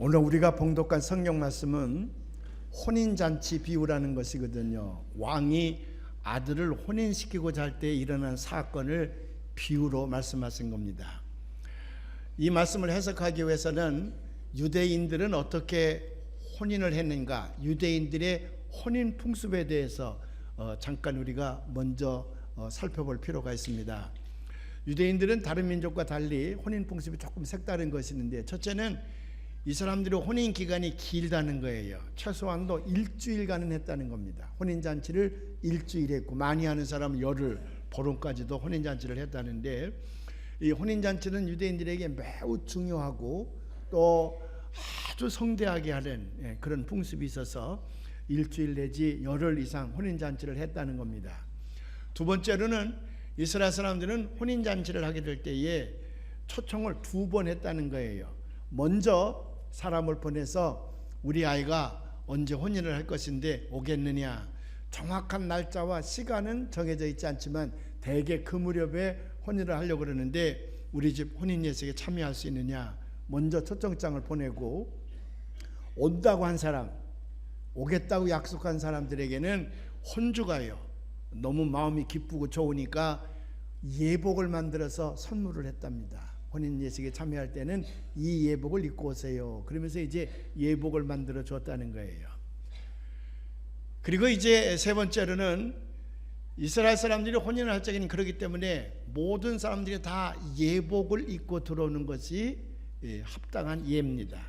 오늘 우리가 봉독한 성경 말씀은 혼인잔치 비유라는 것이거든요. 왕이 아들을 혼인시키고자 할 때 일어난 사건을 비유로 말씀하신 겁니다. 이 말씀을 해석하기 위해서는 유대인들은 어떻게 혼인을 했는가, 유대인들의 혼인 풍습에 대해서 잠깐 우리가 먼저 살펴볼 필요가 있습니다. 유대인들은 다른 민족과 달리 혼인 풍습이 조금 색다른 것이 있는데, 첫째는 이 사람들의 혼인 기간이 길다는 거예요. 최소한도 일주일간은 했다는 겁니다. 혼인잔치를 일주일 했고, 많이 하는 사람은 열흘, 보름까지도 혼인잔치를 했다는데, 이 혼인잔치는 유대인들에게 매우 중요하고 또 아주 성대하게 하는 그런 풍습이 있어서 일주일 내지 열흘 이상 혼인잔치를 했다는 겁니다. 두 번째로는 이스라엘 사람들은 혼인잔치를 하게 될 때에 초청을 2번 했다는 거예요. 먼저 사람을 보내서 우리 아이가 언제 혼인을 할 것인데 오겠느냐, 정확한 날짜와 시간은 정해져 있지 않지만 대개 그 무렵에 혼인을 하려고 그러는데 우리 집 혼인 예식에 참여할 수 있느냐, 먼저 초청장을 보내고, 온다고 한 사람, 오겠다고 약속한 사람들에게는 혼주가요, 너무 마음이 기쁘고 좋으니까 예복을 만들어서 선물을 했답니다. 혼인 예식에 참여할 때는 이 예복을 입고 오세요. 그러면서 이제 예복을 만들어 줬다는 거예요. 그리고 이제 세 번째로는 이스라엘 사람들이 혼인을 할 적에는 그렇기 때문에 모든 사람들이 다 예복을 입고 들어오는 것이 합당한 예입니다.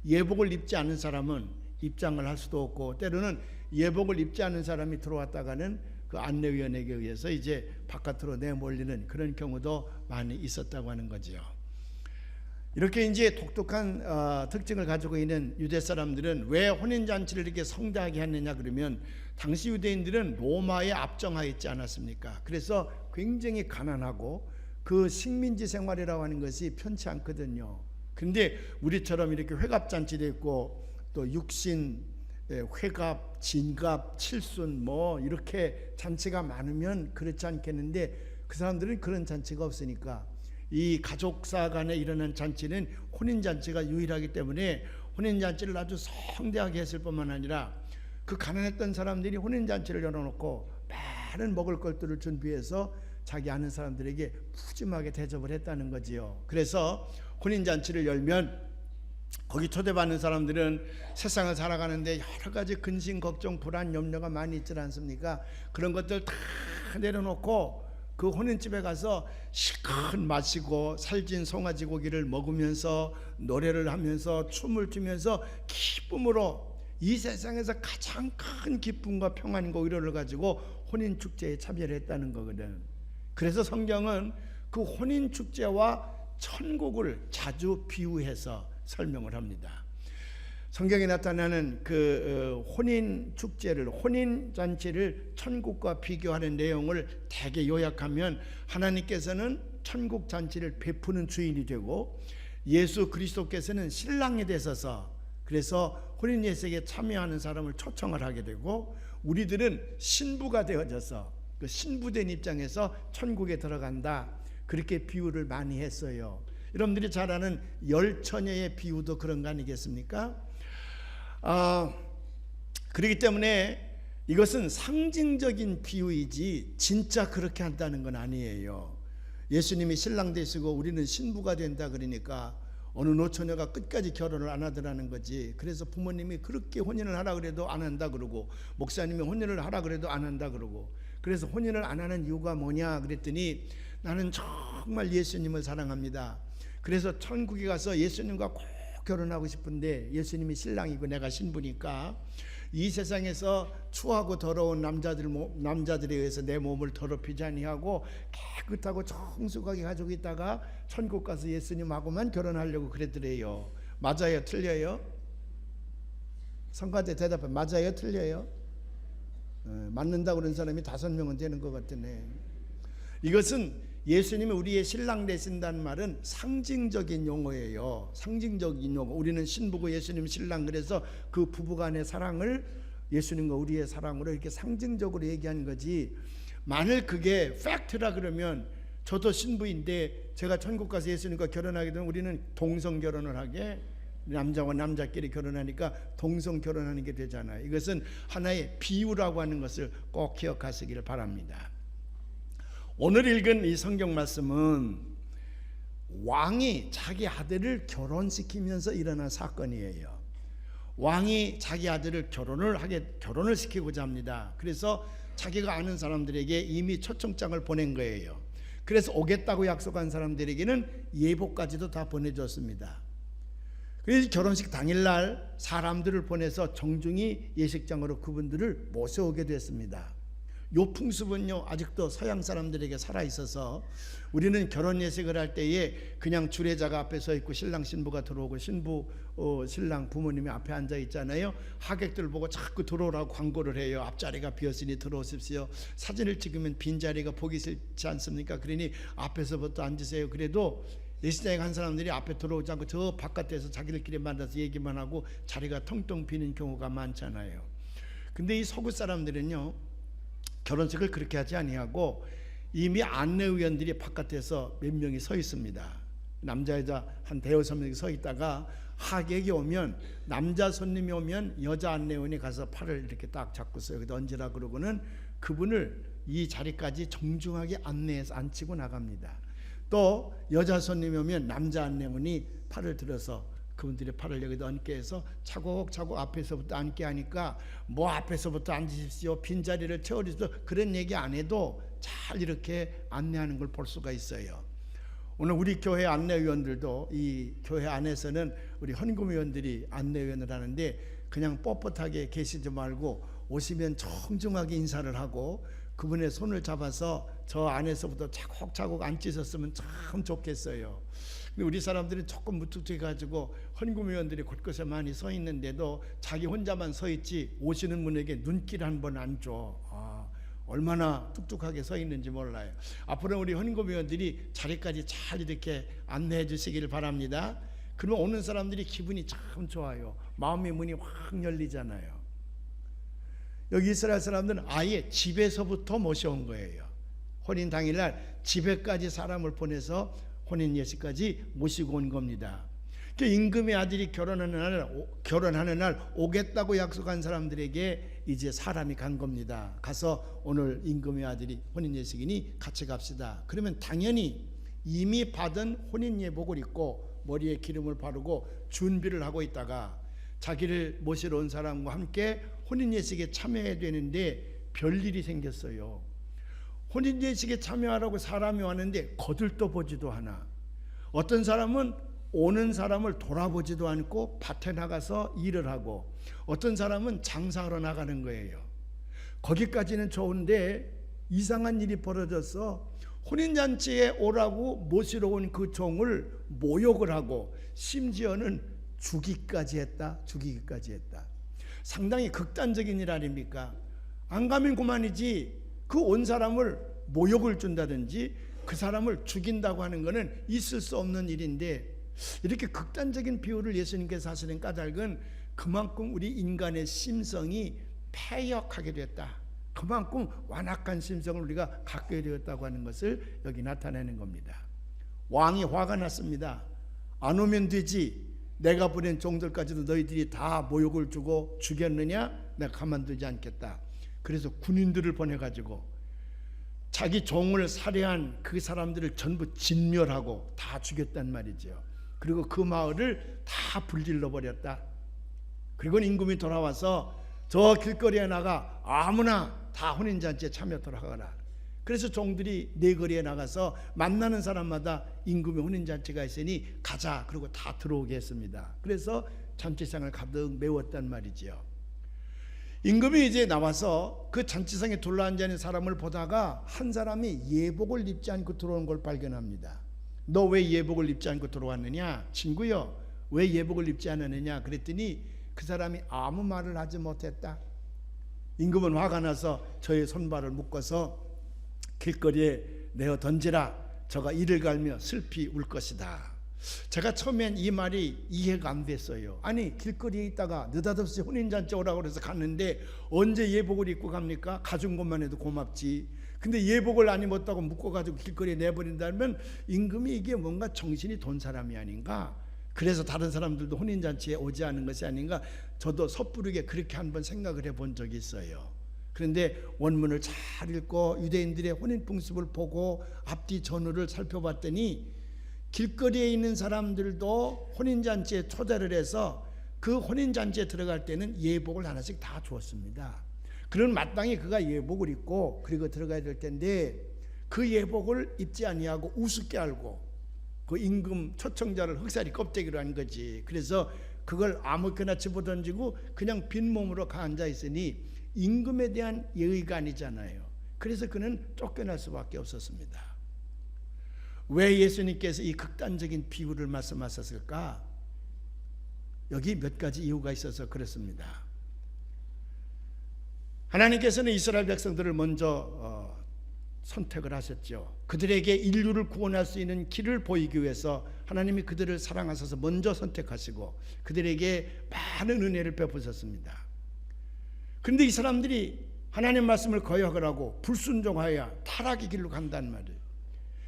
예복을 입지 않은 사람은 입장을 할 수도 없고, 때로는 예복을 입지 않은 사람이 들어왔다가는 그 안내위원에게 의해서 이제 바깥으로 내몰리는 그런 경우도 많이 있었다고 하는 거죠. 이렇게 이제 독특한 특징을 가지고 있는 유대 사람들은 왜 혼인잔치를 이렇게 성대하게 했느냐 그러면, 당시 유대인들은 로마에 압정하여 있지 않았습니까? 그래서 굉장히 가난하고 그 식민지 생활이라고 하는 것이 편치 않거든요. 근데 우리처럼 이렇게 회갑잔치도 있고 또 육신, 회갑, 진갑, 칠순 뭐 이렇게 잔치가 많으면 그렇지 않겠는데, 그 사람들은 그런 잔치가 없으니까 이 가족사 간에 일어난 잔치는 혼인잔치가 유일하기 때문에 혼인잔치를 아주 성대하게 했을 뿐만 아니라 그 가난했던 사람들이 혼인잔치를 열어놓고 많은 먹을 것들을 준비해서 자기 아는 사람들에게 푸짐하게 대접을 했다는 거지요. 그래서 혼인잔치를 열면 거기 초대받는 사람들은 세상을 살아가는데 여러 가지 근심, 걱정, 불안, 염려가 많이 있지 않습니까? 그런 것들 다 내려놓고 그 혼인집에 가서 실컷 마시고 살진 송아지 고기를 먹으면서 노래를 하면서 춤을 추면서 기쁨으로 이 세상에서 가장 큰 기쁨과 평안과 위로를 가지고 혼인축제에 참여를 했다는 거거든. 그래서 성경은 그 혼인축제와 천국을 자주 비유해서 설명을 합니다. 성경에 나타나는 그 혼인 축제를, 혼인 잔치를 천국과 비교하는 내용을 대개 요약하면, 하나님께서는 천국 잔치를 베푸는 주인이 되고 예수 그리스도께서는 신랑이 되셔서, 그래서 혼인 예식에 참여하는 사람을 초청을 하게 되고, 우리들은 신부가 되어져서 그 신부된 입장에서 천국에 들어간다, 그렇게 비유를 많이 했어요. 여러분들이 잘 아는 열처녀의 비유도 그런 거 아니겠습니까? 그렇기 때문에 이것은 상징적인 비유이지 진짜 그렇게 한다는 건 아니에요. 예수님이 신랑 되시고 우리는 신부가 된다 그러니까 어느 노처녀가 끝까지 결혼을 안 하더라는 거지. 그래서 부모님이 그렇게 혼인을 하라 그래도 안 한다 그러고, 목사님이 혼인을 하라 그래도 안 한다 그러고, 그래서 혼인을 안 하는 이유가 뭐냐 그랬더니, 나는 정말 예수님을 사랑합니다. 그래서 천국에 가서 예수님과 꼭 결혼하고 싶은데 예수님이 신랑이고 내가 신부니까 이 세상에서 추하고 더러운 남자들에 의해서 내 몸을 더럽히지 아니하고 깨끗하고 정숙하게 가지고 있다가 천국 가서 예수님하고만 결혼하려고 그랬더래요. 맞아요, 틀려요? 성가대 대답해. 맞아요, 틀려요? 맞는다고 그런 사람이 5명은 되는 것 같으네. 이것은 예수님이 우리의 신랑 되신다는 말은 상징적인 용어예요. 상징적인 용어. 우리는 신부고 예수님 신랑, 그래서 그 부부간의 사랑을 예수님과 우리의 사랑으로 이렇게 상징적으로 얘기하는 거지, 만일 그게 팩트라 그러면 저도 신부인데 제가 천국 가서 예수님과 결혼하게 되면 우리는 동성 결혼을 하게 남자와 남자끼리 결혼하니까 동성 결혼하는 게 되잖아요. 이것은 하나의 비유라고 하는 것을 꼭 기억하시기를 바랍니다. 오늘 읽은 이 성경 말씀은 왕이 자기 아들을 결혼시키면서 일어난 사건이에요. 왕이 자기 아들을 결혼을 시키고자 합니다. 그래서 자기가 아는 사람들에게 이미 초청장을 보낸 거예요. 그래서 오겠다고 약속한 사람들에게는 예복까지도 다 보내줬습니다. 그래서 결혼식 당일날 사람들을 보내서 정중히 예식장으로 그분들을 모셔오게 됐습니다. 요 풍습은요 아직도 서양 사람들에게 살아있어서 우리는 결혼 예식을 할 때에 그냥 주례자가 앞에 서 있고 신랑 신부가 들어오고 신랑 부모님이 앞에 앉아 있잖아요. 하객들 보고 자꾸 들어오라고 광고를 해요. 앞자리가 비었으니 들어오십시오. 사진을 찍으면 빈자리가 보기 싫지 않습니까? 그러니 앞에서부터 앉으세요. 그래도 예식장에 간 사람들이 앞에 들어오지 않고 저 바깥에서 자기들끼리 만나서 얘기만 하고 자리가 텅텅 비는 경우가 많잖아요. 근데 이 서구 사람들은요 결혼식을 그렇게 하지 아니하고 이미 안내위원들이 바깥에서 몇 명이 서 있습니다. 남자 여자 한 대여섯 명이 서 있다가 하객이 오면 남자 손님이 오면 여자 안내위원이 가서 팔을 이렇게 딱 잡고서 여기다 얹으라 그러고는 그분을 이 자리까지 정중하게 안내해서 앉히고 나갑니다. 또 여자 손님이 오면 남자 안내원이 팔을 들어서 그분들의 팔을 여기다 얹게 해서 차곡차곡 앞에서부터 앉게 하니까 뭐 앞에서부터 앉으십시오, 빈자리를 채워주십시오 그런 얘기 안 해도 잘 이렇게 안내하는 걸 볼 수가 있어요. 오늘 우리 교회 안내위원들도 이 교회 안에서는 우리 헌금위원들이 안내위원을 하는데 그냥 뻣뻣하게 계시지 말고 오시면 정중하게 인사를 하고 그분의 손을 잡아서 저 안에서부터 차곡차곡 앉히셨으면 참 좋겠어요. 근데 우리 사람들은 조금 무뚝뚝해가지고 헌금위원들이 곳곳에 많이 서 있는데도 자기 혼자만 서 있지 오시는 분에게 눈길 한 번 안 줘. 얼마나 뚝뚝하게 서 있는지 몰라요. 앞으로 우리 헌금위원들이 자리까지 잘 이렇게 안내해 주시기를 바랍니다. 그러면 오는 사람들이 기분이 참 좋아요. 마음의 문이 확 열리잖아요. 여기 이스라엘 사람들은 아예 집에서부터 모셔온 거예요. 혼인 당일날 집에까지 사람을 보내서 혼인 예식까지 모시고 온 겁니다. 임금의 아들이 결혼하는 날 오겠다고 약속한 사람들에게 이제 사람이 간 겁니다. 가서 오늘 임금의 아들이 혼인 예식이니 같이 갑시다. 그러면 당연히 이미 받은 혼인 예복을 입고 머리에 기름을 바르고 준비를 하고 있다가 자기를 모시러 온 사람과 함께 혼인 예식에 참여해야 되는데 별일이 생겼어요. 혼인 예식에 참여하라고 사람이 왔는데 거들떠 보지도 않아. 어떤 사람은 오는 사람을 돌아보지도 않고 밭에 나가서 일을 하고 어떤 사람은 장사하러 나가는 거예요. 거기까지는 좋은데 이상한 일이 벌어져서 혼인잔치에 오라고 모시러 온 그 종을 모욕을 하고 심지어는 죽이기까지 했다. 상당히 극단적인 일 아닙니까? 안 가면 그만이지 그 온 사람을 모욕을 준다든지 그 사람을 죽인다고 하는 것은 있을 수 없는 일인데 이렇게 극단적인 비유를 예수님께서 하시는 까닭은 그만큼 우리 인간의 심성이 패역하게 됐다. 그만큼 완악한 심성을 우리가 갖게 되었다고 하는 것을 여기 나타내는 겁니다. 왕이 화가 났습니다. 안 오면 되지. 내가 보낸 종들까지도 너희들이 다 모욕을 주고 죽였느냐? 내가 가만두지 않겠다. 그래서 군인들을 보내가지고 자기 종을 살해한 그 사람들을 전부 진멸하고 다 죽였단 말이죠. 그리고 그 마을을 다 불질러 버렸다. 그리고 임금이 돌아와서 저 길거리에 나가 아무나 다 혼인잔치에 참여하도록 하거라. 그래서 종들이 내거리에 나가서 만나는 사람마다 임금의 혼인잔치가 있으니 가자. 그리고 다 들어오게 했습니다. 그래서 잔치상을 가득 메웠단 말이지요. 임금이 이제 나와서 그 잔치상에 둘러앉아 있는 사람을 보다가 한 사람이 예복을 입지 않고 들어온 걸 발견합니다. 너 왜 예복을 입지 않고 들어왔느냐? 친구여, 왜 예복을 입지 않았느냐? 그랬더니 그 사람이 아무 말을 하지 못했다. 임금은 화가 나서 저의 손발을 묶어서 길거리에 내어 던지라. 저가 이를 갈며 슬피 울 것이다. 제가 처음엔 이 말이 이해가 안 됐어요. 아니 길거리에 있다가 느닷없이 혼인잔치 오라고 그래서 갔는데 언제 예복을 입고 갑니까? 가준 것만 해도 고맙지. 근데 예복을 안 입었다고 묶어가지고 길거리에 내버린다면 임금이 이게 뭔가 정신이 돈 사람이 아닌가 그래서 다른 사람들도 혼인잔치에 오지 않은 것이 아닌가, 저도 섣부르게 그렇게 한번 생각을 해본 적이 있어요. 그런데 원문을 잘 읽고 유대인들의 혼인 풍습을 보고 앞뒤 전후를 살펴봤더니 길거리에 있는 사람들도 혼인잔치에 초대를 해서 그 혼인잔치에 들어갈 때는 예복을 하나씩 다 주었습니다. 그런 마땅히 그가 예복을 입고 그리고 들어가야 될 텐데 그 예복을 입지 아니하고 우습게 알고 그 임금 초청자를 흑살이 껍데기로 한 거지. 그래서 그걸 아무렇게나 집어던지고 그냥 빈몸으로 앉아 있으니 임금에 대한 예의가 아니잖아요. 그래서 그는 쫓겨날 수밖에 없었습니다. 왜 예수님께서 이 극단적인 비유를 말씀하셨을까? 여기 몇 가지 이유가 있어서 그렇습니다. 하나님께서는 이스라엘 백성들을 먼저 선택을 하셨죠. 그들에게 인류를 구원할 수 있는 길을 보이기 위해서 하나님이 그들을 사랑하셔서 먼저 선택하시고 그들에게 많은 은혜를 베푸셨습니다. 그런데 이 사람들이 하나님 말씀을 거역을 하고 불순종하여 타락의 길로 간단 말이에요.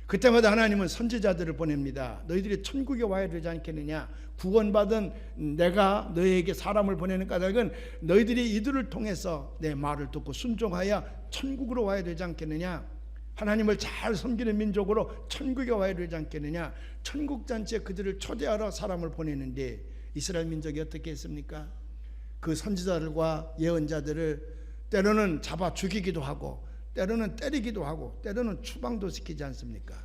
그때마다 하나님은 선지자들을 보냅니다. 너희들이 천국에 와야 되지 않겠느냐. 구원받은 내가 너희에게 사람을 보내는 까닭은 너희들이 이들을 통해서 내 말을 듣고 순종하여 천국으로 와야 되지 않겠느냐. 하나님을 잘 섬기는 민족으로 천국에 와야 되지 않겠느냐. 천국잔치에 그들을 초대하러 사람을 보내는데 이스라엘 민족이 어떻게 했습니까? 그 선지자들과 예언자들을 때로는 잡아 죽이기도 하고 때로는 때리기도 하고 때로는 추방도 시키지 않습니까?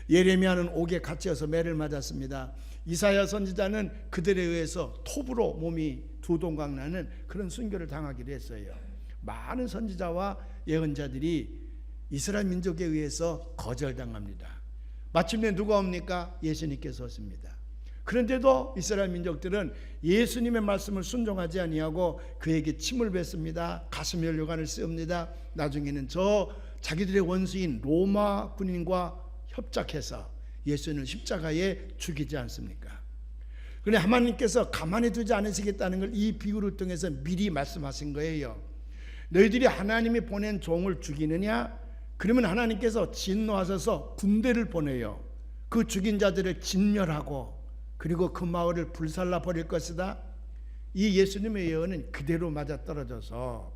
예레미야는 옥에 갇혀서 매를 맞았습니다. 이사야 선지자는 그들에 의해서 톱으로 몸이 두 동강 나는 그런 순교를 당하기도 했어요. 많은 선지자와 예언자들이 이스라엘 민족에 의해서 거절당합니다. 마침내 누가 옵니까? 예수님께서 오십니다. 그런데도 이스라엘 민족들은 예수님의 말씀을 순종하지 아니하고 그에게 침을 뱉습니다. 가슴 혈류관을 씌웁니다. 나중에는 자기들의 원수인 로마 군인과 협작해서 예수님을 십자가에 죽이지 않습니까? 그런데 하나님께서 가만히 두지 않으시겠다는 걸 이 비유를 통해서 미리 말씀하신 거예요. 너희들이 하나님이 보낸 종을 죽이느냐? 그러면 하나님께서 진노하셔서 군대를 보내요. 그 죽인 자들을 진멸하고 그리고 그 마을을 불살라 버릴 것이다. 이 예수님의 예언은 그대로 맞아떨어져서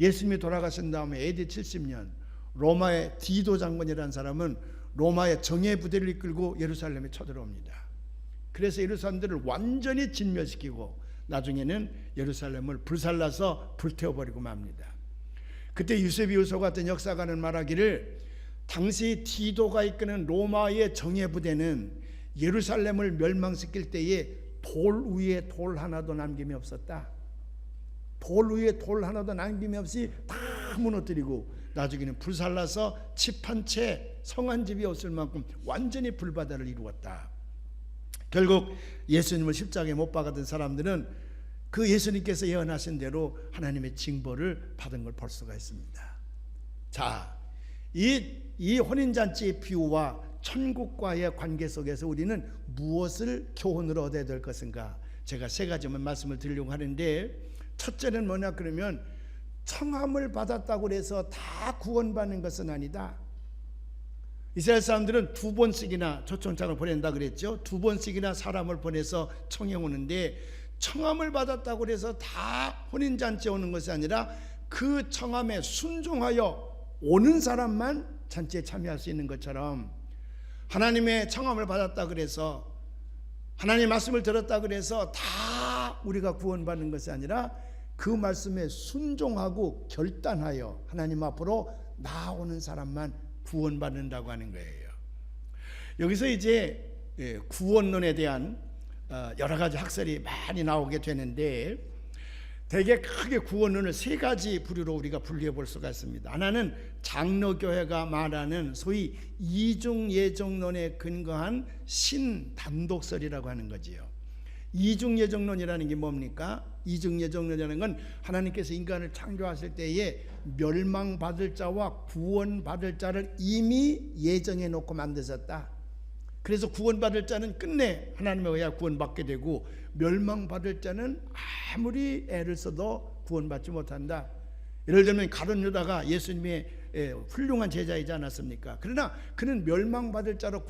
예수님이 돌아가신 다음에 AD 70년 로마의 디도 장군이라는 사람은 로마의 정예 부대를 이끌고 예루살렘에 쳐들어옵니다. 그래서 예루살렘들을 완전히 진멸시키고 나중에는 예루살렘을 불살라서 불태워버리고 맙니다. 그때 유세비우서 같은 역사가는 말하기를 당시 디도가 이끄는 로마의 정예 부대는 예루살렘을 멸망시킬 때에 돌 위에 돌 하나도 남김이 없었다. 돌 위에 돌 하나도 남김이 없이 다 무너뜨리고 나중에는 불살라서 집 한 채 성 한 집이 없을 만큼 완전히 불바다를 이루었다. 결국 예수님을 십자가에 못 박았던 사람들은 그 예수님께서 예언하신 대로 하나님의 징벌을 받은 걸 볼 수가 있습니다. 자, 이 혼인잔치의 비유와 천국과의 관계 속에서 우리는 무엇을 교훈으로 얻어야 될 것인가? 제가 세 가지만 말씀을 드리려고 하는데, 첫째는 뭐냐 그러면 청함을 받았다고 해서 다 구원받는 것은 아니다. 이스라엘 사람들은 두 번씩이나 초청장을 보낸다 그랬죠. 두 번씩이나 사람을 보내서 청해 오는데, 청함을 받았다고 해서 다 혼인잔치에 오는 것이 아니라 그 청함에 순종하여 오는 사람만 잔치에 참여할 수 있는 것처럼, 하나님의 청함을 받았다 그래서, 하나님의 말씀을 들었다 그래서 다 우리가 구원받는 것이 아니라 그 말씀에 순종하고 결단하여 하나님 앞으로 나아오는 사람만 구원받는다고 하는 거예요. 여기서 이제 구원론에 대한 여러 가지 학설이 많이 나오게 되는데, 대개 크게 구원론을 세 가지 부류로 우리가 분리해 볼 수가 있습니다. 하나는 장로교회가 말하는 소위 이중예정론에 근거한 신단독설이라고 하는 거지요. 이중예정론이라는 게 뭡니까? 이중예정론이라는 건 하나님께서 인간을 창조하실 때에 멸망받을 자와 구원받을 자를 이미 예정해 놓고 만드셨다. 그래서 구원받을 자는 끝내 하나님에 의해 구원받게 되고, 멸망받을 자는 아무리 애를 써도 구원받지 못한다. 예를 들면 가룟 유다가 예수님의 훌륭한 제자이지 않았습니까? 그러나 그는 멸망받을 자로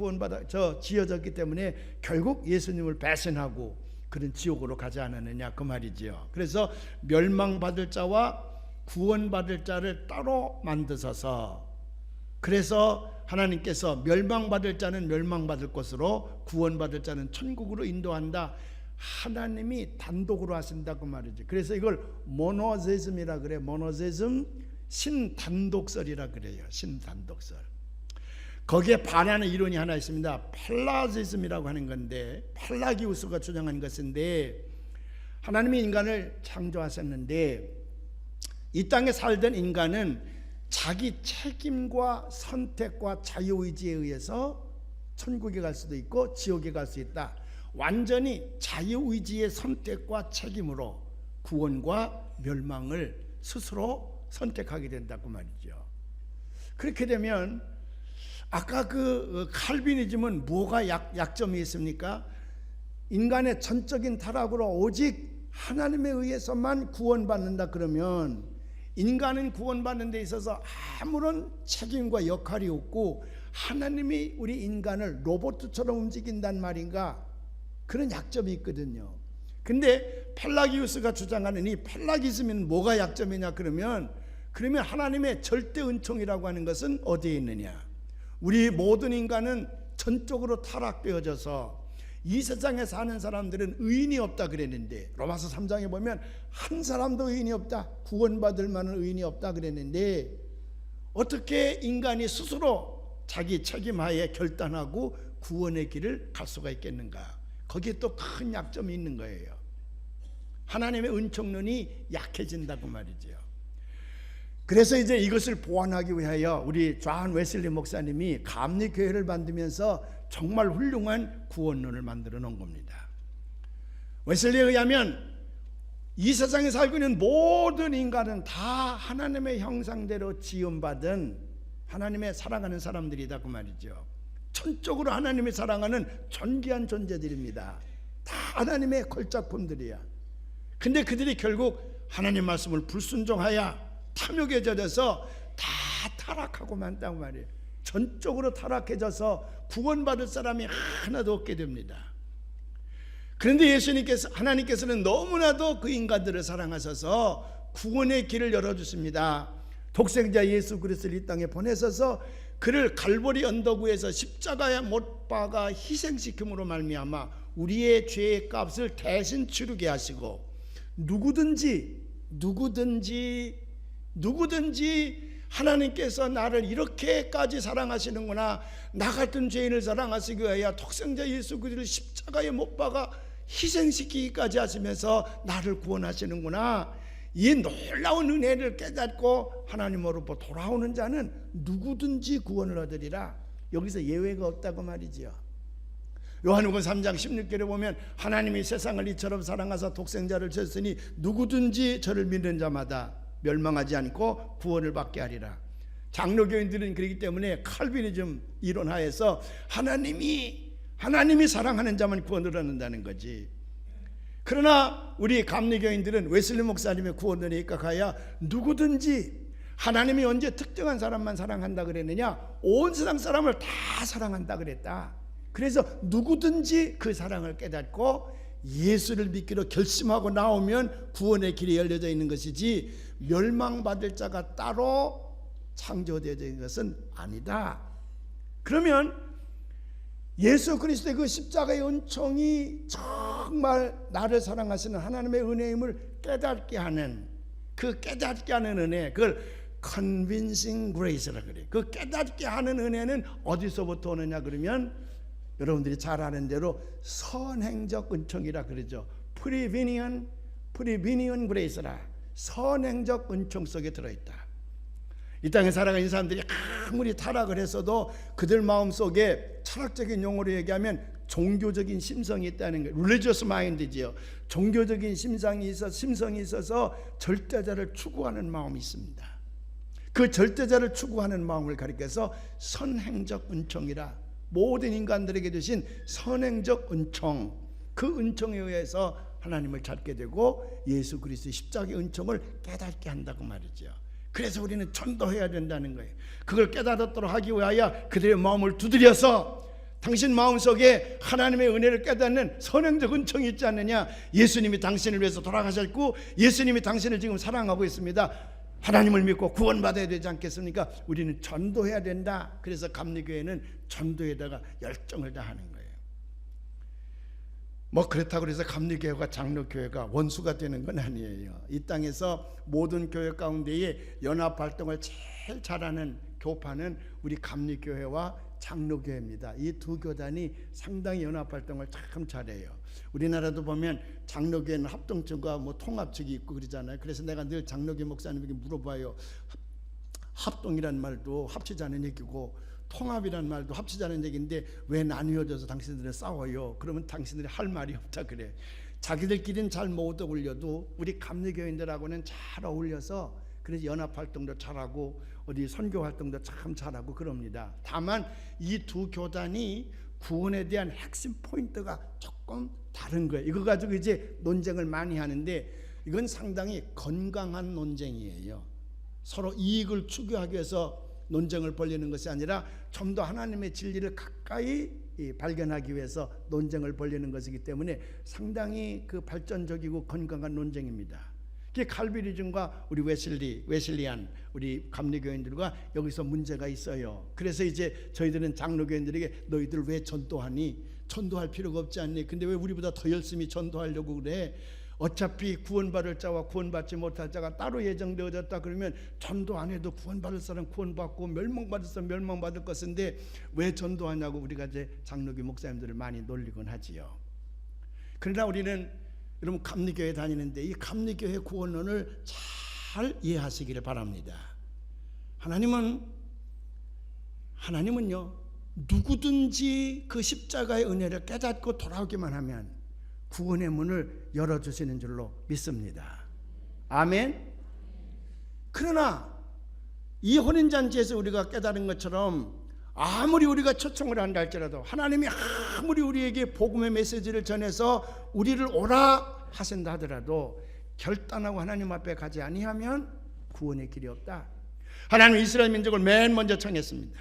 지어졌기 때문에 결국 예수님을 배신하고 그는 지옥으로 가지 않았느냐 그 말이지요. 그래서 멸망받을 자와 구원받을 자를 따로 만드셔서, 그래서 하나님께서 멸망받을 자는 멸망받을 곳으로, 구원받을 자는 천국으로 인도한다. 하나님이 단독으로 하신다고 말이지. 그래서 이걸 모노제즘이라 그래. 모노제즘, 신단독설이라 그래요. 신단독설. 거기에 반하는 이론이 하나 있습니다. 펠라지즘이라고 하는 건데, 펠라기우스가 주장한 것인데, 하나님이 인간을 창조하셨는데 이 땅에 살던 인간은 자기 책임과 선택과 자유의지에 의해서 천국에 갈 수도 있고 지옥에 갈 수 있다. 완전히 자유의지의 선택과 책임으로 구원과 멸망을 스스로 선택하게 된다고 말이죠. 그렇게 되면 아까 그 칼비니즘은 뭐가 약점이 있습니까? 인간의 전적인 타락으로 오직 하나님에 의해서만 구원받는다 그러면 인간은 구원받는 데 있어서 아무런 책임과 역할이 없고 하나님이 우리 인간을 로봇처럼 움직인단 말인가? 그런 약점이 있거든요. 근데 펠라기우스가 주장하는 이 펠라기즘은 뭐가 약점이냐 그러면 하나님의 절대 은총이라고 하는 것은 어디에 있느냐? 우리 모든 인간은 전적으로 타락되어져서 이 세상에 사는 사람들은 의인이 없다 그랬는데, 로마서 3장에 보면 한 사람도 의인이 없다, 구원받을 만한 의인이 없다 그랬는데, 어떻게 인간이 스스로 자기 책임하에 결단하고 구원의 길을 갈 수가 있겠는가? 거기에 또 큰 약점이 있는 거예요. 하나님의 은총론이 약해진다고 말이죠. 그래서 이제 이것을 보완하기 위하여 우리 존 웨슬리 목사님이 감리교회를 만들면서 정말 훌륭한 구원론을 만들어 놓은 겁니다. 웨슬리에 의하면 이 세상에 살고 있는 모든 인간은 다 하나님의 형상대로 지음받은 하나님의 사랑하는 사람들이다 그 말이죠. 천적으로 하나님이 사랑하는 존귀한 존재들입니다. 다 하나님의 걸작품들이야. 근데 그들이 결국 하나님 말씀을 불순종하여 탐욕에 젖어서 다 타락하고 만다고 말이에요. 전적으로 타락해져서 구원받을 사람이 하나도 없게 됩니다. 그런데 하나님께서는 너무나도 그 인간들을 사랑하셔서 구원의 길을 열어주십니다. 독생자 예수 그리스도를 이 땅에 보내셔서 그를 갈보리 언덕 위에서 십자가에 못 박아 희생시킴으로 말미암아 우리의 죄의 값을 대신 치르게 하시고, 누구든지 하나님께서 나를 이렇게까지 사랑하시는구나, 나 같은 죄인을 사랑하시기 위하여 독생자 예수 그리스도를 십자가에 못 박아 희생시키기까지 하시면서 나를 구원하시는구나, 이 놀라운 은혜를 깨닫고 하나님으로부터 돌아오는 자는 누구든지 구원을 얻으리라. 여기서 예외가 없다고 말이지요. 요한복음 3장 16절에 보면 하나님이 세상을 이처럼 사랑하사 독생자를 주셨으니 누구든지 저를 믿는 자마다 멸망하지 않고 구원을 받게 하리라. 장로교인들은 그렇기 때문에 칼비니즘 이론하에서 하나님이 사랑하는 자만 구원을 얻는다는 거지. 그러나 우리 감리교인들은 웨슬리 목사님의 구원론에 입각하여 누구든지, 하나님이 언제 특정한 사람만 사랑한다 그랬느냐? 온 세상 사람을 다 사랑한다 그랬다. 그래서 누구든지 그 사랑을 깨닫고 예수를 믿기로 결심하고 나오면 구원의 길이 열려져 있는 것이지, 멸망받을 자가 따로 창조되어 있는 것은 아니다. 그러면 예수 그리스도의 그 십자가의 은총이 정말 나를 사랑하시는 하나님의 은혜임을 깨닫게 하는, 그 깨닫게 하는 은혜, 그걸 convincing grace라 그래요. 그 깨닫게 하는 은혜는 어디서부터 오느냐 그러면 여러분들이 잘 아는 대로 선행적 은총이라 그러죠. prevenient grace라. 선행적 은총 속에 들어있다. 이 땅에 살아가는 사람들이 아무리 타락을 했어도 그들 마음속에 철학적인 용어로 얘기하면 종교적인 심성이 있다는 거예요. religious mind지요. 종교적인 심성이 있어서 절대자를 추구하는 마음이 있습니다. 그 절대자를 추구하는 마음을 가리켜서 선행적 은총이라, 모든 인간들에게 주신 선행적 은총, 그 은총에 의해서 하나님을 찾게 되고 예수 그리스도의 십자가의 은총을 깨닫게 한다고 말이죠. 그래서 우리는 전도해야 된다는 거예요. 그걸 깨달았도록 하기 위하여 그들의 마음을 두드려서 당신 마음속에 하나님의 은혜를 깨닫는 선행적 은총이 있지 않느냐. 예수님이 당신을 위해서 돌아가셨고 예수님이 당신을 지금 사랑하고 있습니다. 하나님을 믿고 구원받아야 되지 않겠습니까? 우리는 전도해야 된다. 그래서 감리교회는 전도에다가 열정을 다하는 거예요. 뭐 그렇다고 해서 감리교회가 장로교회가 원수가 되는 건 아니에요. 이 땅에서 모든 교회 가운데에 연합활동을 제일 잘하는 교파는 우리 감리교회와 장로교회입니다. 이 두 교단이 상당히 연합활동을 참 잘해요. 우리나라도 보면 장로교회는 합동측과 뭐 통합측이 있고 그러잖아요. 그래서 내가 늘 장로교 목사님에게 물어봐요. 합동이란 말도 합치자는 얘기고 통합이란 말도 합치자는 얘기인데 왜 나뉘어져서 당신들은 싸워요? 그러면 당신들이 할 말이 없다 그래. 자기들끼리는 잘 못 어울려도 우리 감리교인들하고는 잘 어울려서 그래서 연합활동도 잘하고 어디 선교활동도 참 잘하고 그럽니다. 다만 이 두 교단이 구원에 대한 핵심 포인트가 조금 다른 거예요. 이거 가지고 이제 논쟁을 많이 하는데 이건 상당히 건강한 논쟁이에요. 서로 이익을 추구하기 위해서 논쟁을 벌이는 것이 아니라 좀 더 하나님의 진리를 가까이 발견하기 위해서 논쟁을 벌이는 것이기 때문에 상당히 그 발전적이고 건강한 논쟁입니다. 그게 칼비니즘과 우리 웨슬리안 우리 감리교인들과 여기서 문제가 있어요. 그래서 이제 저희들은 장로교인들에게 너희들 왜 전도하니? 전도할 필요가 없지 않니? 근데 왜 우리보다 더 열심히 전도하려고 그래? 어차피 구원받을 자와 구원받지 못할 자가 따로 예정되어졌다 그러면 전도 안 해도 구원받을 사람 구원받고 멸망받을 사람 멸망받을 것인데 왜 전도하냐고 우리가 이제 장로교 목사님들을 많이 놀리곤 하지요. 그러나 우리는 여러분 감리교회 다니는데 이 감리교회 구원론을 잘 이해하시기를 바랍니다. 하나님은요 누구든지 그 십자가의 은혜를 깨닫고 돌아오기만 하면 구원의 문을 열어주시는 줄로 믿습니다. 아멘. 그러나 이 혼인잔치에서 우리가 깨달은 것처럼 아무리 우리가 초청을 한다 할지라도 하나님이 아무리 우리에게 복음의 메시지를 전해서 우리를 오라 하신다 하더라도 결단하고 하나님 앞에 가지 아니하면 구원의 길이 없다. 하나님은 이스라엘 민족을 맨 먼저 청했습니다.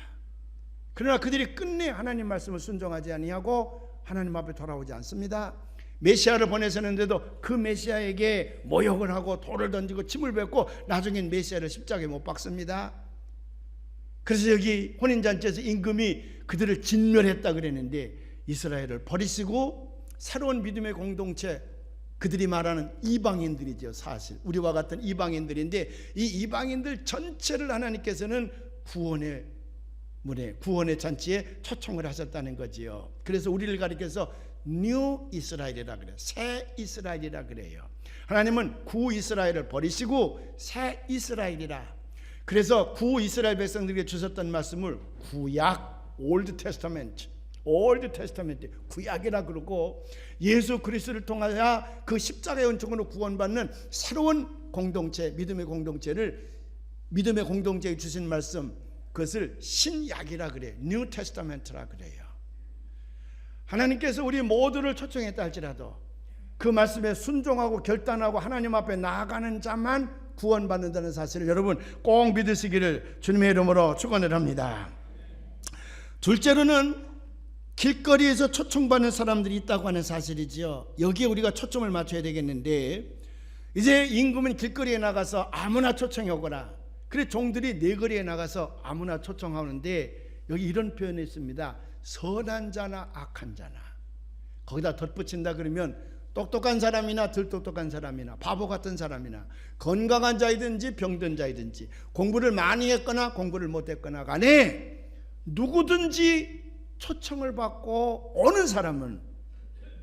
그러나 그들이 끝내 하나님 말씀을 순종하지 아니하고 하나님 앞에 돌아오지 않습니다. 메시아를 보내셨는데도 그 메시아에게 모욕을 하고 돌을 던지고 침을 뱉고 나중엔 메시아를 십자가에 못 박습니다. 그래서 여기 혼인잔치에서 임금이 그들을 진멸했다 그랬는데 이스라엘을 버리시고 새로운 믿음의 공동체, 그들이 말하는 이방인들이죠. 사실 우리와 같은 이방인들인데 이 이방인들 전체를 하나님께서는 구원의 문에 구원의 잔치에 초청을 하셨다는 거지요. 그래서 우리를 가리켜서 뉴 이스라엘이라 그래요. 새 이스라엘이라 그래요. 하나님은 구 이스라엘을 버리시고 새 이스라엘이라. 그래서 구 이스라엘 백성들에게 주셨던 말씀을 구약 올드 테스타멘트 구약이라 그러고 예수 그리스도를 통하여 그 십자가의 은총으로 구원받는 새로운 공동체, 믿음의 공동체에 주신 말씀, 그것을 신약이라 그래요. 뉴 테스타멘트라 그래요. 하나님께서 우리 모두를 초청했다 할지라도 그 말씀에 순종하고 결단하고 하나님 앞에 나아가는 자만 구원받는다는 사실을 여러분 꼭 믿으시기를 주님의 이름으로 축원을 합니다. 둘째로는 길거리에서 초청받는 사람들이 있다고 하는 사실이지요. 여기에 우리가 초점을 맞춰야 되겠는데 이제 임금은 길거리에 나가서 아무나 초청해 오거라. 그래 종들이 내거리에 나가서 아무나 초청하는데 여기 이런 표현이 있습니다. 선한 자나 악한 자나. 거기다 덧붙인다 그러면 똑똑한 사람이나 덜 똑똑한 사람이나 바보 같은 사람이나 건강한 자이든지 병든 자이든지 공부를 많이 했거나 공부를 못했거나 간에 누구든지 초청을 받고 오는 사람은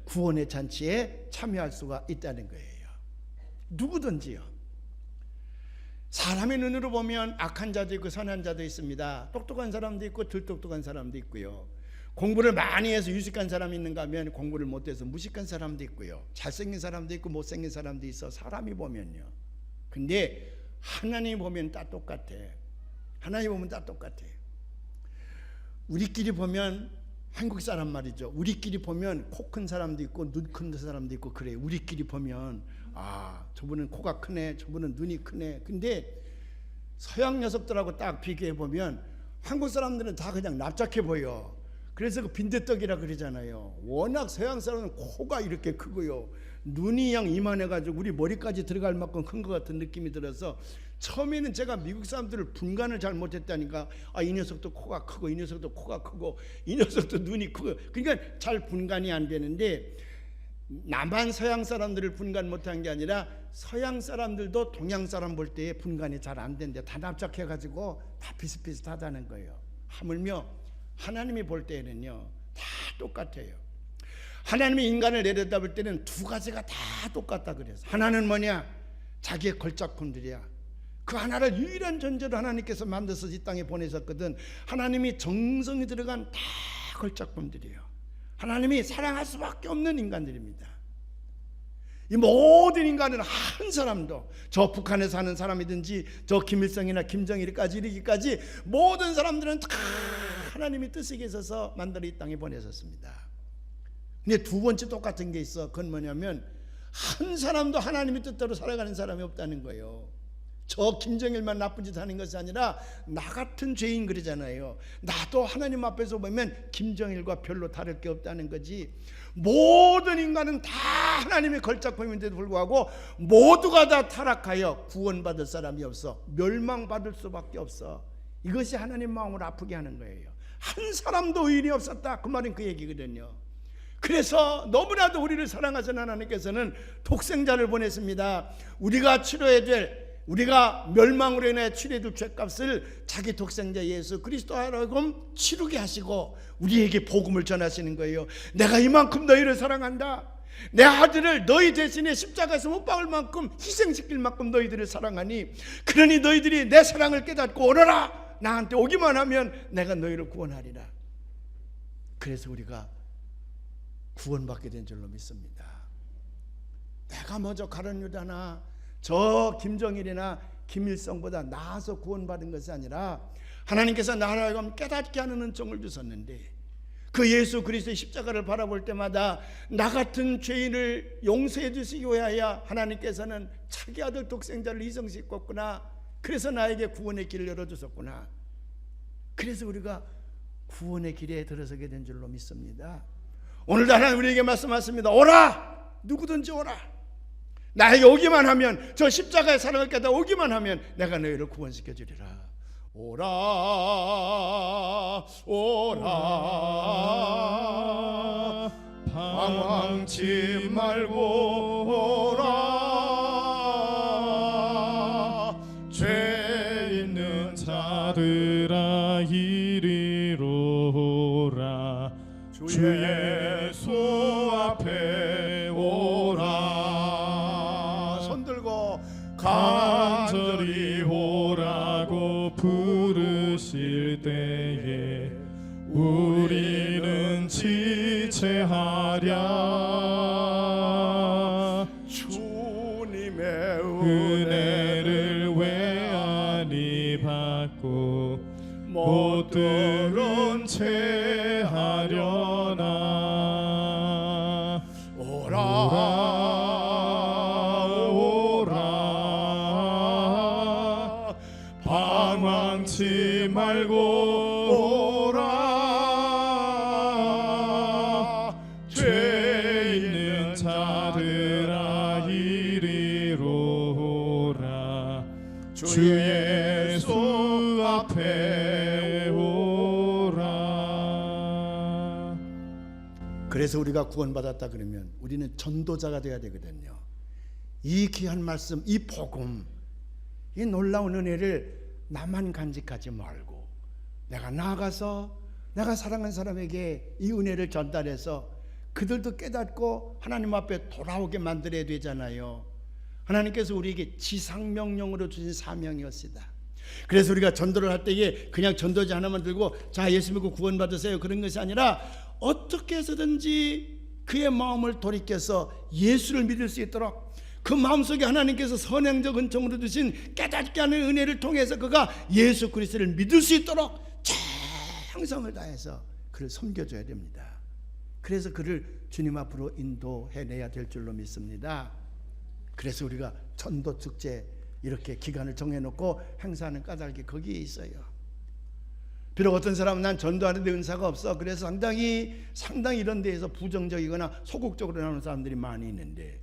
구원의 잔치에 참여할 수가 있다는 거예요. 누구든지요. 사람의 눈으로 보면 악한 자도 있고 선한 자도 있습니다. 똑똑한 사람도 있고 덜 똑똑한 사람도 있고요. 공부를 많이 해서 유식한 사람이 있는가 하면 공부를 못해서 무식한 사람도 있고요. 잘생긴 사람도 있고 못생긴 사람도 있어. 사람이 보면요. 근데 하나님 보면 다 똑같아. 하나님 보면 다 똑같아. 우리끼리 보면 한국 사람 말이죠. 우리끼리 보면 코 큰 사람도 있고 눈 큰 사람도 있고 그래. 우리끼리 보면 아 저분은 코가 크네, 저분은 눈이 크네. 근데 서양 녀석들하고 딱 비교해 보면 한국 사람들은 다 그냥 납작해 보여. 그래서 그 빈대떡이라 그러잖아요. 워낙 서양 사람은 코가 이렇게 크고요, 눈이 양 이만해가지고 우리 머리까지 들어갈 만큼 큰 것 같은 느낌이 들어서 처음에는 제가 미국 사람들을 분간을 잘 못했다니까. 이 녀석도 코가 크고 이 녀석도 코가 크고 이 녀석도 눈이 크고, 그러니까 잘 분간이 안 되는데, 남한 서양 사람들을 분간 못한 게 아니라 서양 사람들도 동양 사람 볼 때에 분간이 잘 안 되는데 다 납작해가지고 다 비슷비슷하다는 거예요. 하물며 하나님이 볼 때에는요 다 똑같아요. 하나님이 인간을 내려다볼 때는 두 가지가 다 똑같다 그래서. 하나는 뭐냐? 자기의 걸작품들이야. 그 하나를 유일한 존재로 하나님께서 만들어서 이 땅에 보내셨거든. 하나님이 정성이 들어간 다 걸작품들이에요. 하나님이 사랑할 수밖에 없는 인간들입니다. 이 모든 인간은 한 사람도, 저 북한에 사는 사람이든지 저 김일성이나 김정일까지 이르기까지 모든 사람들은 다 하나님이 뜻에 계셔서 만들어 이 땅에 보내셨습니다. 근데 두 번째 똑같은 게 있어. 그건 뭐냐면 한 사람도 하나님의 뜻대로 살아가는 사람이 없다는 거예요. 저 김정일만 나쁜 짓 하는 것이 아니라 나 같은 죄인 그러잖아요. 나도 하나님 앞에서 보면 김정일과 별로 다를 게 없다는 거지. 모든 인간은 다 하나님의 걸작품인데도 불구하고 모두가 다 타락하여 구원받을 사람이 없어. 멸망받을 수밖에 없어. 이것이 하나님 마음을 아프게 하는 거예요. 한 사람도 의인이 없었다, 그 말은 그 얘기거든요. 그래서 너무나도 우리를 사랑하시는 하나님께서는 독생자를 보냈습니다. 우리가 치러야 될, 우리가 멸망으로 인해 치러야 될 죄값을 자기 독생자 예수 그리스도 하여금 치르게 하시고 우리에게 복음을 전하시는 거예요. 내가 이만큼 너희를 사랑한다. 내 아들을 너희 대신에 십자가에서 못 박을 만큼 희생시킬 만큼 너희들을 사랑하니, 그러니 너희들이 내 사랑을 깨닫고 오너라. 나한테 오기만 하면 내가 너희를 구원하리라. 그래서 우리가 구원받게 된 줄로 믿습니다. 내가 먼저 가룟 유다나 저 김정일이나 김일성보다 나아서 구원받은 것이 아니라 하나님께서 나를 하여금 깨닫게 하는 은총을 주셨는데, 그 예수 그리스도의 십자가를 바라볼 때마다 나 같은 죄인을 용서해 주시기 위하여 하나님께서는 자기 아들 독생자를 희생시켰구나. 그래서 나에게 구원의 길을 열어주셨구나. 그래서 우리가 구원의 길에 들어서게 된 줄로 믿습니다. 오늘도 하나님 우리에게 말씀하십니다. 오라! 누구든지 오라! 나에게 오기만 하면, 저 십자가의 사랑을 깨닫 오기만 하면 내가 너희를 구원시켜 주리라. 오라 오라 방황치 말고 오라. 죄 있는 자들아 이리로 오라. 주 예수 앞에 오라. 손 들고 간절히 오라고 부르실 때에 우리는 지체하랴. 주님의 은혜를 왜 아니 받고 못 들은 채 하려나. 오라 방황치 말고 오라. 죄 있는 자들아 이리로 오라. 주 예수 앞에 오라. 그래서 우리가 구원받았다 그러면 우리는 전도자가 되어야 되거든요. 이 귀한 말씀, 이 복음, 이 놀라운 은혜를 나만 간직하지 말고 내가 나아가서 내가 사랑하는 사람에게 이 은혜를 전달해서 그들도 깨닫고 하나님 앞에 돌아오게 만들어야 되잖아요. 하나님께서 우리에게 지상명령으로 주신 사명이었습니다. 그래서 우리가 전도를 할 때에 그냥 전도지 하나만 들고 자 예수 믿고 구원받으세요 그런 것이 아니라 어떻게 해서든지 그의 마음을 돌이켜서 예수를 믿을 수 있도록 그 마음속에 하나님께서 선행적 은총으로 주신 깨닫게 하는 은혜를 통해서 그가 예수 그리스도를 믿을 수 있도록 정성을 다해서 그를 섬겨줘야 됩니다. 그래서 그를 주님 앞으로 인도해내야 될 줄로 믿습니다. 그래서 우리가 전도 축제 이렇게 기간을 정해놓고 행사하는 까닭이 거기에 있어요. 비록 어떤 사람은 난 전도하는데 은사가 없어, 그래서 상당히 이런 데에서 부정적이거나 소극적으로 나오는 사람들이 많이 있는데,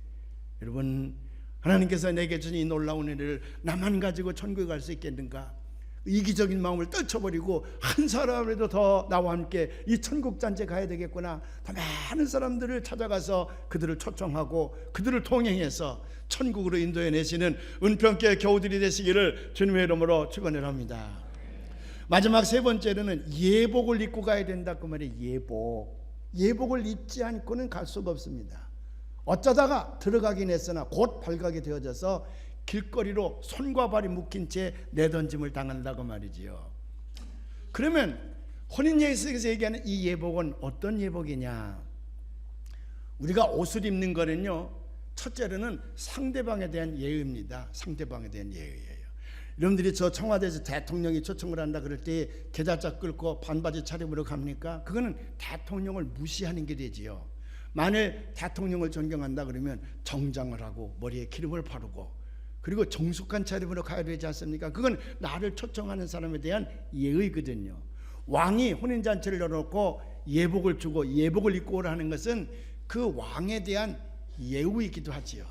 여러분, 하나님께서 내게 주신 이 놀라운 은혜를 나만 가지고 천국에 갈 수 있겠는가? 이기적인 마음을 떨쳐버리고 한 사람이라도 더 나와 함께 이 천국 잔치에 가야 되겠구나. 더 많은 사람들을 찾아가서 그들을 초청하고 그들을 통행해서 천국으로 인도해 내시는 은평교회 교우들이 되시기를 주님의 이름으로 축원을 합니다. 마지막 세 번째로는 예복을 입고 가야 된다 그 말이에요. 예복을 입지 않고는 갈 수가 없습니다. 어쩌다가 들어가긴 했으나 곧 발각이 되어져서 길거리로 손과 발이 묶인 채 내던짐을 당한다고 말이지요. 그러면 혼인예식에서 얘기하는 이 예복은 어떤 예복이냐? 우리가 옷을 입는 거는요, 첫째로는 상대방에 대한 예의입니다. 상대방에 대한 예의예요. 여러분들이 저 청와대에서 대통령이 초청을 한다 그럴 때 계좌짝 끌고 반바지 차림으로 갑니까? 그거는 대통령을 무시하는 게 되지요. 만일 대통령을 존경한다 그러면 정장을 하고 머리에 기름을 바르고 그리고 정숙한 차림으로 가야 되지 않습니까? 그건 나를 초청하는 사람에 대한 예의거든요. 왕이 혼인잔치를 열어놓고 예복을 주고 예복을 입고 오라는 것은 그 왕에 대한 예우이기도 하지요.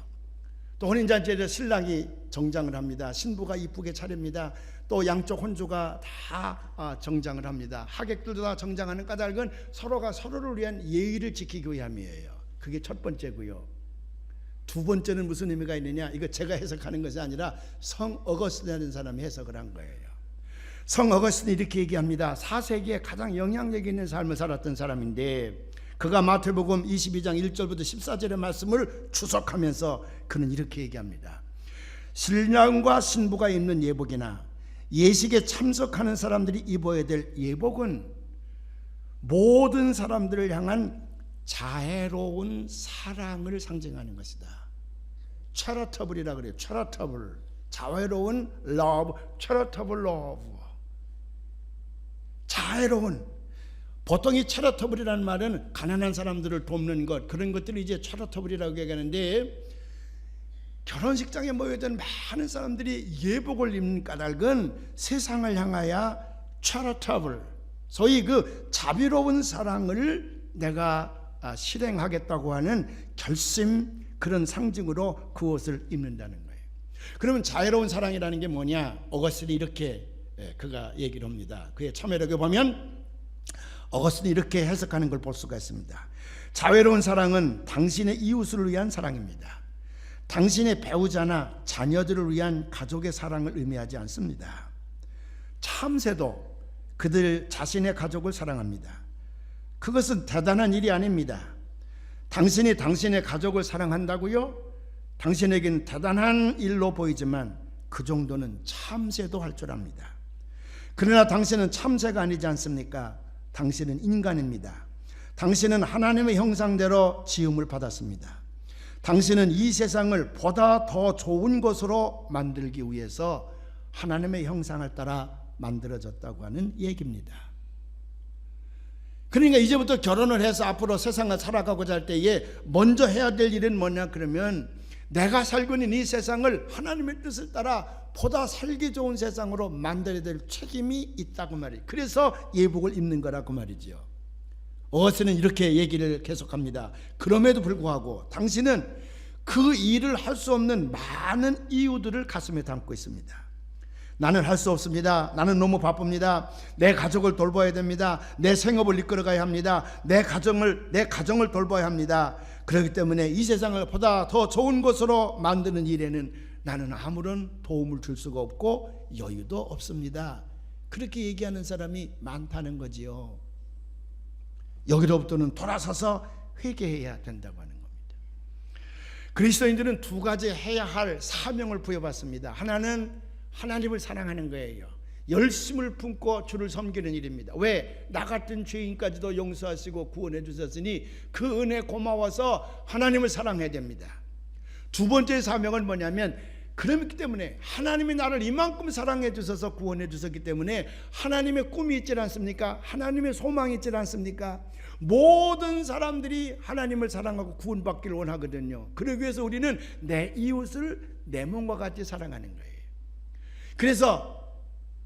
또 혼인잔치에 신랑이 정장을 합니다. 신부가 이쁘게 차립니다. 또 양쪽 혼주가 다 정장을 합니다. 하객들도 다 정장하는 까닭은 서로가 서로를 위한 예의를 지키기 위함이에요. 그게 첫 번째고요. 두 번째는 무슨 의미가 있느냐? 이거 제가 해석하는 것이 아니라 성 어거스틴이라는 사람이 해석을 한 거예요. 성 어거스틴이 이렇게 얘기합니다. 4세기에 가장 영향력 있는 삶을 살았던 사람인데, 그가 마태복음 22장 1절부터 14절의 말씀을 추석하면서 그는 이렇게 얘기합니다. 신랑과 신부가 입는 예복이나 예식에 참석하는 사람들이 입어야 될 예복은 모든 사람들을 향한 자애로운 사랑을 상징하는 것이다. charitable이라고 그래요. charitable, 자애로운 love, charitable love. 자애로운. 보통 이 charitable이라는 말은 가난한 사람들을 돕는 것, 그런 것들을 이제 charitable이라고 얘기하는데, 결혼식장에 모여든 많은 사람들이 예복을 입는 까닭은 세상을 향하여 charitable, 소위 그 자비로운 사랑을 내가 실행하겠다고 하는 결심, 그런 상징으로 그 옷을 입는다는 거예요. 그러면 자애로운 사랑이라는 게 뭐냐? 어거스틴이 이렇게 그가 얘기를 합니다. 그의 참여력에 보면 어거스틴이 이렇게 해석하는 걸 볼 수가 있습니다. 자애로운 사랑은 당신의 이웃을 위한 사랑입니다. 당신의 배우자나 자녀들을 위한 가족의 사랑을 의미하지 않습니다. 참새도 그들 자신의 가족을 사랑합니다. 그것은 대단한 일이 아닙니다. 당신이 당신의 가족을 사랑한다고요? 당신에겐 대단한 일로 보이지만 그 정도는 참새도 할 줄 압니다. 그러나 당신은 참새가 아니지 않습니까? 당신은 인간입니다. 당신은 하나님의 형상대로 지음을 받았습니다. 당신은 이 세상을 보다 더 좋은 것으로 만들기 위해서 하나님의 형상을 따라 만들어졌다고 하는 얘기입니다. 그러니까 이제부터 결혼을 해서 앞으로 세상을 살아가고자 할 때에 먼저 해야 될 일은 뭐냐 그러면, 내가 살고 있는 이 세상을 하나님의 뜻을 따라 보다 살기 좋은 세상으로 만들어야 될 책임이 있다고 말이에요. 그래서 예복을 입는 거라고 말이죠. 어거스틴은 이렇게 얘기를 계속합니다. 그럼에도 불구하고 당신은 그 일을 할 수 없는 많은 이유들을 가슴에 담고 있습니다. 나는 할 수 없습니다. 나는 너무 바쁩니다. 내 가족을 돌봐야 됩니다. 내 생업을 이끌어가야 합니다. 내 가정을 돌봐야 합니다. 그렇기 때문에 이 세상을 보다 더 좋은 곳으로 만드는 일에는 나는 아무런 도움을 줄 수가 없고 여유도 없습니다. 그렇게 얘기하는 사람이 많다는 거지요. 여기로부터는 돌아서서 회개해야 된다고 하는 겁니다. 그리스도인들은 두 가지 해야 할 사명을 부여받습니다. 하나는 하나님을 사랑하는 거예요. 열심을 품고 주를 섬기는 일입니다. 왜? 나 같은 죄인까지도 용서하시고 구원해 주셨으니 그 은혜 고마워서 하나님을 사랑해야 됩니다. 두 번째 사명은 뭐냐면, 그렇기 때문에 하나님이 나를 이만큼 사랑해 주셔서 구원해 주셨기 때문에 하나님의 꿈이 있지 않습니까? 하나님의 소망이 있지 않습니까? 모든 사람들이 하나님을 사랑하고 구원받기를 원하거든요. 그러기 위해서 우리는 내 이웃을 내 몸과 같이 사랑하는 거예요. 그래서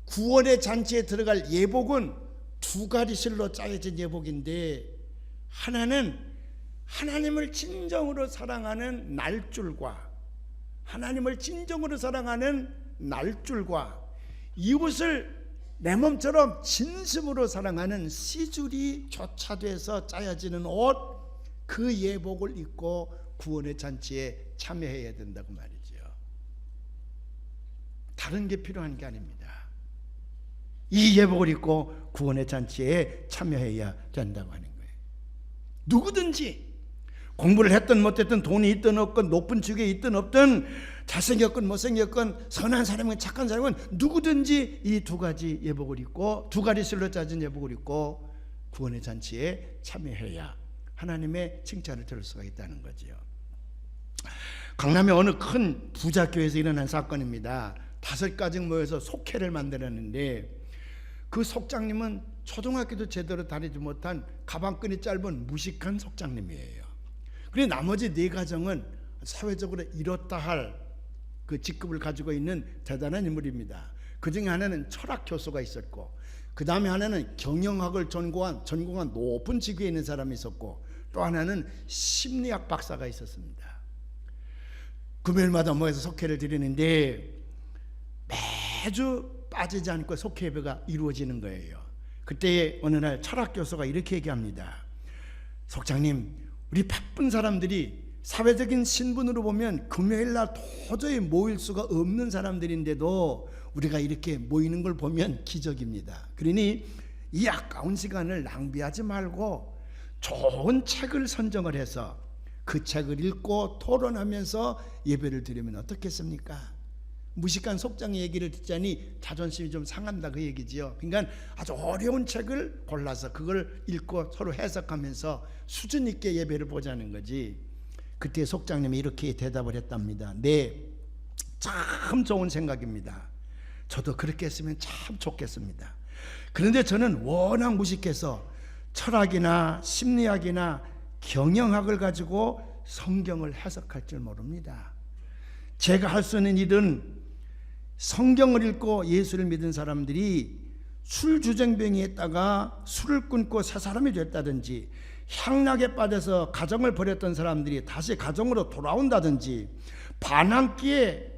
구원의 잔치에 들어갈 예복은 두 가지 실로 짜여진 예복인데, 하나는 하나님을 진정으로 사랑하는 날줄과, 하나님을 진정으로 사랑하는 날줄과 이웃을 내 몸처럼 진심으로 사랑하는 씨줄이 교차돼서 짜여지는 옷, 그 예복을 입고 구원의 잔치에 참여해야 된다고 말이죠. 다른 게 필요한 게 아닙니다. 이 예복을 입고 구원의 잔치에 참여해야 된다고 하는 거예요. 누구든지 공부를 했든 못했든, 돈이 있든 없든, 높은 직에 있든 없든, 잘생겼건 못생겼건, 선한 사람이건 착한 사람이건 누구든지 이 두 가지 예복을 입고, 두 가지 실로 짜진 예복을 입고 구원의 잔치에 참여해야 하나님의 칭찬을 들을 수가 있다는 거죠. 강남의 어느 큰 부자교회에서 일어난 사건입니다. 5가족 모여서 속회를 만들었는데, 그 속장님은 초등학교도 제대로 다니지 못한 가방끈이 짧은 무식한 속장님이에요. 그리고 나머지 4가정은 사회적으로 이렇다 할 그 직급을 가지고 있는 대단한 인물입니다. 그 중에 하나는 철학 교수가 있었고, 그 다음에 하나는 경영학을 전공한 높은 직위에 있는 사람이 있었고, 또 하나는 심리학 박사가 있었습니다. 금요일마다 모여서 속회를 드리는데 매주 빠지지 않고 속회 예배가 이루어지는 거예요. 그때 어느 날 철학 교수가 이렇게 얘기합니다. 속장님, 우리 바쁜 사람들이 사회적인 신분으로 보면 금요일날 도저히 모일 수가 없는 사람들인데도 우리가 이렇게 모이는 걸 보면 기적입니다. 그러니 이 아까운 시간을 낭비하지 말고 좋은 책을 선정을 해서 그 책을 읽고 토론하면서 예배를 드리면 어떻겠습니까? 무식한 속장의 얘기를 듣자니 자존심이 좀 상한다, 그 얘기지요. 그러니까 아주 어려운 책을 골라서 그걸 읽고 서로 해석하면서 수준 있게 예배를 보자는 거지. 그때 속장님이 이렇게 대답을 했답니다. 네, 참 좋은 생각입니다. 저도 그렇게 했으면 참 좋겠습니다. 그런데 저는 워낙 무식해서 철학이나 심리학이나 경영학을 가지고 성경을 해석할 줄 모릅니다. 제가 할 수 있는 일은 성경을 읽고 예수를 믿은 사람들이 술주정뱅이에 있다가 술을 끊고 새 사람이 됐다든지, 향락에 빠져서 가정을 버렸던 사람들이 다시 가정으로 돌아온다든지, 반항기에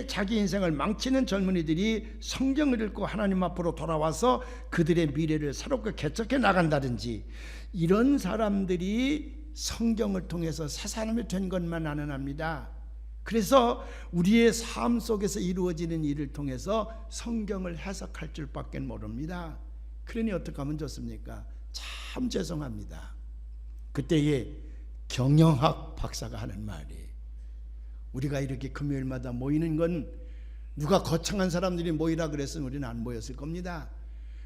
자기 인생을 망치는 젊은이들이 성경을 읽고 하나님 앞으로 돌아와서 그들의 미래를 새롭게 개척해 나간다든지, 이런 사람들이 성경을 통해서 새 사람이 된 것만 나는 압니다. 그래서 우리의 삶 속에서 이루어지는 일을 통해서 성경을 해석할 줄밖에 모릅니다. 그러니 어떻게 하면 좋습니까? 참 죄송합니다. 그때에 경영학 박사가 하는 말이, 우리가 이렇게 금요일마다 모이는 건 누가 거창한 사람들이 모이라 그랬으면 우리는 안 모였을 겁니다.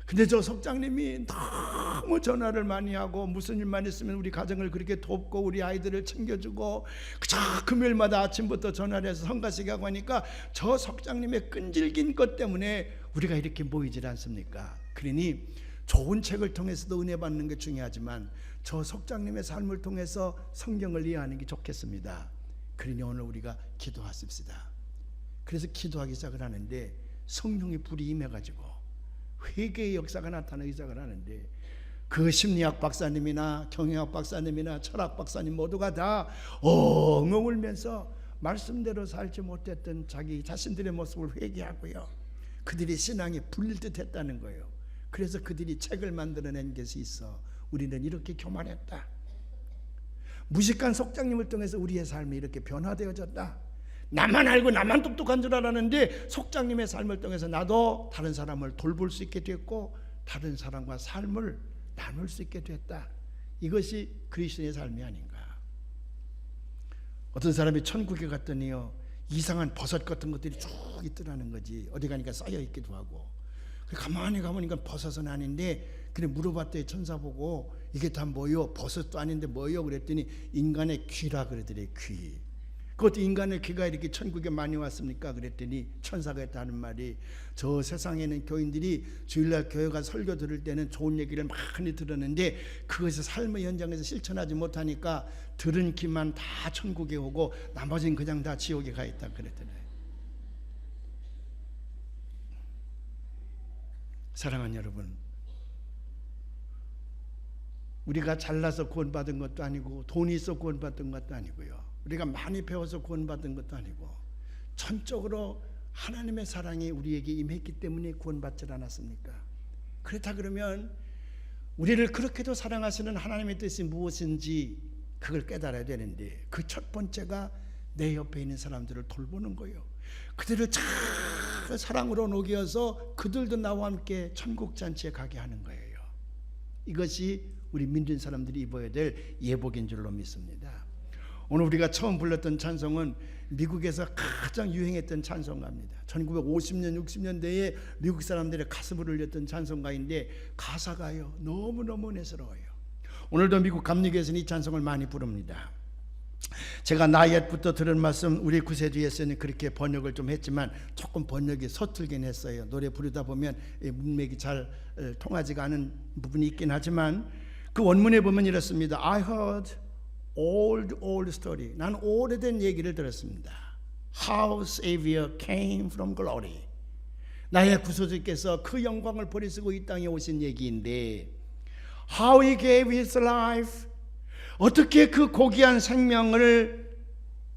근데 저 속장님이 너무 전화를 많이 하고 무슨 일만 있으면 우리 가정을 그렇게 돕고 우리 아이들을 챙겨주고 그저 금요일마다 아침부터 전화를 해서 성가시게 하고 하니까 저 속장님의 끈질긴 것 때문에 우리가 이렇게 모이질 않습니까? 그러니 좋은 책을 통해서도 은혜 받는 게 중요하지만 저 속장님의 삶을 통해서 성경을 이해하는 게 좋겠습니다. 그러니 오늘 우리가 기도하십시다. 그래서 기도하기 시작을 하는데 성령의 불이 임해가지고 회개의 역사가 나타나기 시작을 하는데, 그 심리학 박사님이나 경영학 박사님이나 철학 박사님 모두가 다 엉엉 울면서 말씀대로 살지 못했던 자기 자신들의 모습을 회개하고요, 그들이 신앙이 불릴 듯 했다는 거예요. 그래서 그들이 책을 만들어낸 것이 있어. 우리는 이렇게 교만했다. 무식한 속장님을 통해서 우리의 삶이 이렇게 변화되어졌다. 나만 알고 나만 똑똑한 줄 알았는데 속장님의 삶을 통해서 나도 다른 사람을 돌볼 수 있게 됐고 다른 사람과 삶을 나눌 수 있게 됐다. 이것이 그리스도의 삶이 아닌가. 어떤 사람이 천국에 갔더니요, 이상한 버섯 같은 것들이 쭉 있더라는 거지. 어디 가니까 쌓여 있기도 하고. 가만히 가보니까 버섯은 아닌데, 그래 물어봤더니 천사 보고 이게 다 뭐요? 버섯도 아닌데 뭐요? 그랬더니 인간의 귀라 그러더래. 귀. 그것도 인간의 귀가 이렇게 천국에 많이 왔습니까? 그랬더니 천사가 했다는 말이, 저 세상에는 교인들이 주일날 교회 가 설교 들을 때는 좋은 얘기를 많이 들었는데 그것을 삶의 현장에서 실천하지 못하니까 들은 귀만 다 천국에 오고 나머지는 그냥 다 지옥에 가 있다 그랬더니. 사랑하는 여러분, 우리가 잘나서 구원받은 것도 아니고 돈이 있어 구원받은 것도 아니고요, 우리가 많이 배워서 구원받은 것도 아니고 전적으로 하나님의 사랑이 우리에게 임했기 때문에 구원받지 않았습니까? 그렇다 그러면 우리를 그렇게도 사랑하시는 하나님의 뜻이 무엇인지 그걸 깨달아야 되는데, 그 첫 번째가 내 옆에 있는 사람들을 돌보는 거예요. 그들을 잘 사랑으로 녹여서 그들도 나와 함께 천국잔치에 가게 하는 거예요. 이것이 우리 믿는 사람들이 입어야 될 예복인 줄로 믿습니다. 오늘 우리가 처음 불렀던 찬송은 미국에서 가장 유행했던 찬송가입니다. 1950년 60년대에 미국 사람들의 가슴을 울렸던 찬송가인데 가사가요 너무너무 은혜스러워요. 오늘도 미국 감리교에서는 이 찬송을 많이 부릅니다. 제가 나옛부터 들은 말씀, 우리 구세주에서는 그렇게 번역을 좀 했지만 조금 번역이 서툴긴 했어요. 노래 부르다 보면 문맥이 잘 통하지가 않은 부분이 있긴 하지만 그 원문에 보면 이렇습니다. I heard old story. 난 오래된 얘기를 들었습니다. How Savior came from glory. 나의 구소주께서 그 영광을 버리시고 이 땅에 오신 얘기인데, How He gave His life. 어떻게 그 고귀한 생명을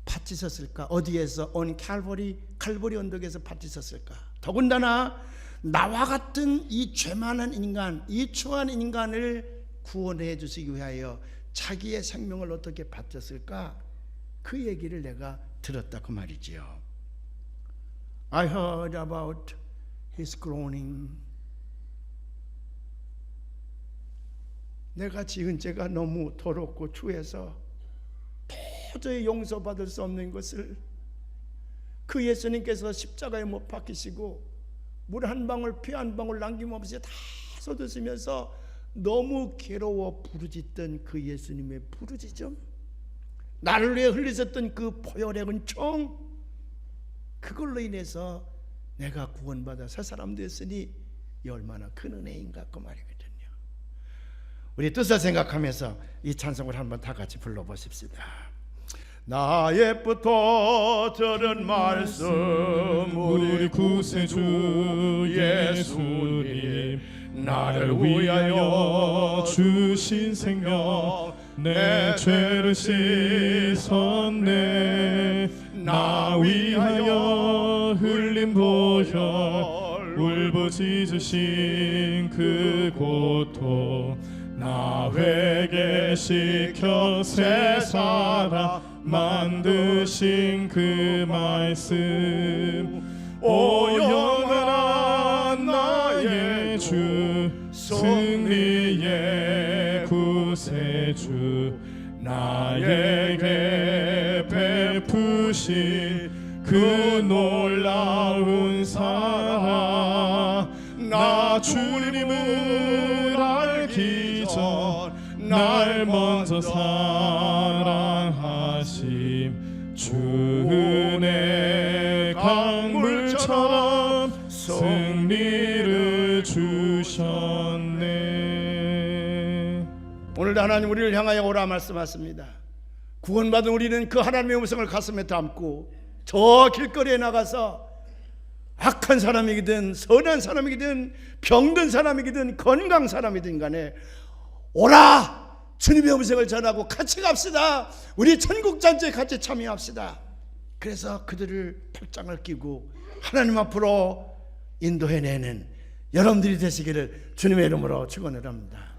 바치셨을까? 어디에서? On Calvary, 칼보리 언덕에서 바치셨을까? 더군다나 나와 같은 이 죄 많은 인간, 이 추한 인간을 구원해 주시기 위하여 자기의 생명을 어떻게 바쳤을까? 그 얘기를 내가 들었다 그 말이지요. I heard about His groaning. 내가 지은 죄가 너무 더럽고 추해서 도저히 용서받을 수 없는 것을 그 예수님께서 십자가에 못 박히시고 물 한 방울 피 한 방울 남김없이 다 쏟으시면서 너무 괴로워 부르짖던 그 예수님의 부르짖음, 나를 위해 흘리셨던 그 보혈의 은총, 그걸로 인해서 내가 구원받아 새 사람 되었으니 이 얼마나 큰 은혜인가 그 말이거든요. 우리 뜻을 생각하면서 이 찬송을 한번 다 같이 불러보십시다. 나옛부터 들은 말씀, 우리 구세주 예수님 나를 위하여 주신 생명, 내 죄를 씻었네. 나 위하여 흘린 보혈, 울부짖으신 그 고통, 나 회개시켜 새 사람 만드신 그 말씀, 오 영원한 나의 주, 승리의 구세주, 나에게 베푸신 그 놀라운 사랑, 나 주님을 알기 전 날 먼저 사랑하심, 주 은혜 강물처럼 승리를 주셨네. 오늘도 하나님 우리를 향하여 오라 말씀하십니다. 구원받은 우리는 그 하나님의 음성을 가슴에 담고 저 길거리에 나가서 악한 사람이든 선한 사람이든 병든 사람이든 건강 사람이든 간에 오라! 주님의 음성을 전하고 같이 갑시다. 우리 천국잔치에 같이 참여합시다. 그래서 그들을 팔짱을 끼고 하나님 앞으로 인도해내는 여러분들이 되시기를 주님의 이름으로 축원을 합니다.